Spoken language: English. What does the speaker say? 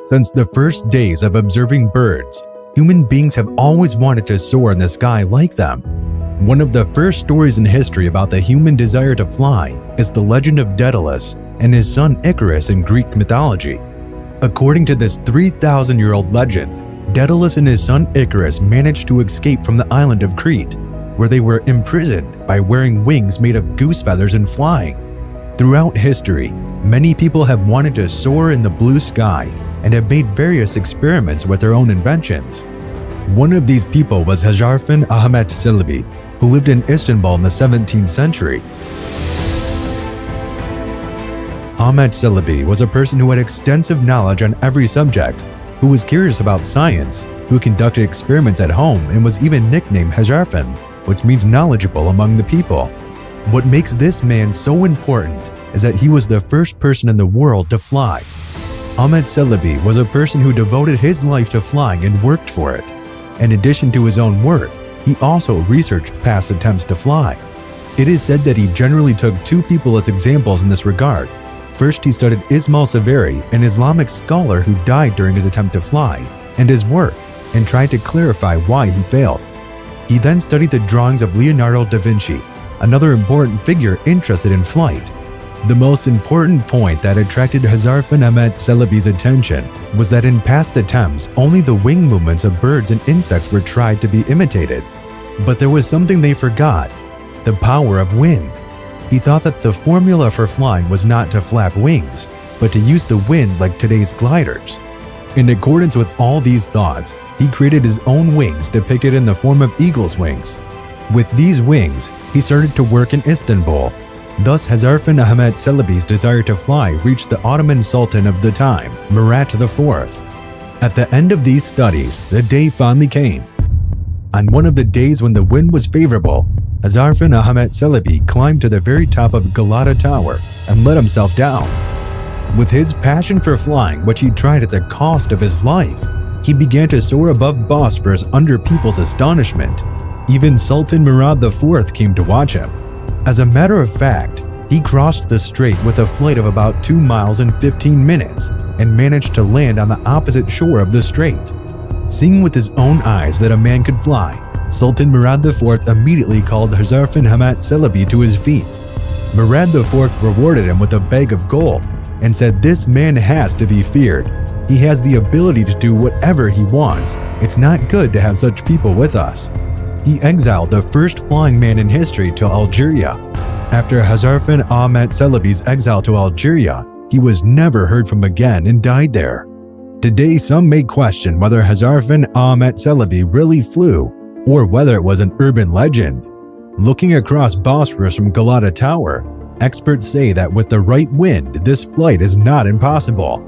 Since the first days of observing birds, human beings have always wanted to soar in the sky like them. One of the first stories in history about the human desire to fly is the legend of Daedalus and his son Icarus in Greek mythology. According to this 3,000-year-old legend, Daedalus and his son Icarus managed to escape from the island of Crete, where they were imprisoned by wearing wings made of goose feathers and flying. Throughout history, many people have wanted to soar in the blue sky and have made various experiments with their own inventions. One of these people was Hezarfen Ahmet Celebi, who lived in Istanbul in the 17th century. Ahmet Celebi was a person who had extensive knowledge on every subject, who was curious about science, who conducted experiments at home and was even nicknamed Hezarfen, which means knowledgeable among the people. What makes this man so important is that he was the first person in the world to fly. Ahmet Celebi was a person who devoted his life to flying and worked for it. In addition to his own work, he also researched past attempts to fly. It is said that he generally took two people as examples in this regard. First, he studied Ismail Severi, an Islamic scholar who died during his attempt to fly, and his work, and tried to clarify why he failed. He then studied the drawings of Leonardo da Vinci, another important figure interested in flight. The most important point that attracted Hezarfen Ahmet Celebi's attention was that in past attempts, only the wing movements of birds and insects were tried to be imitated. But there was something they forgot: the power of wind. He thought that the formula for flying was not to flap wings, but to use the wind like today's gliders. In accordance with all these thoughts, he created his own wings depicted in the form of eagle's wings. With these wings, he started to work in Istanbul. Thus, Hezarfen Ahmet Celebi's desire to fly reached the Ottoman Sultan of the time, Murat IV. At the end of these studies, the day finally came. On one of the days when the wind was favorable, Hezarfen Ahmet Celebi climbed to the very top of Galata Tower and let himself down. With his passion for flying, which he tried at the cost of his life, he began to soar above Bosphorus under people's astonishment. Even Sultan Murad IV came to watch him. As a matter of fact, he crossed the strait with a flight of about 2 miles in 15 minutes and managed to land on the opposite shore of the strait. Seeing with his own eyes that a man could fly, Sultan Murad IV immediately called Hezarfen Ahmet Celebi to his feet. Murad IV rewarded him with a bag of gold and said this man has to be feared. He has the ability to do whatever he wants. It's not good to have such people with us. He exiled the first flying man in history to Algeria. After Hezarfen Ahmet Celebi's exile to Algeria, he was never heard from again and died there. Today, some may question whether Hezarfen Ahmet Celebi really flew or whether it was an urban legend. Looking across Bosphorus from Galata Tower, experts say that with the right wind, this flight is not impossible.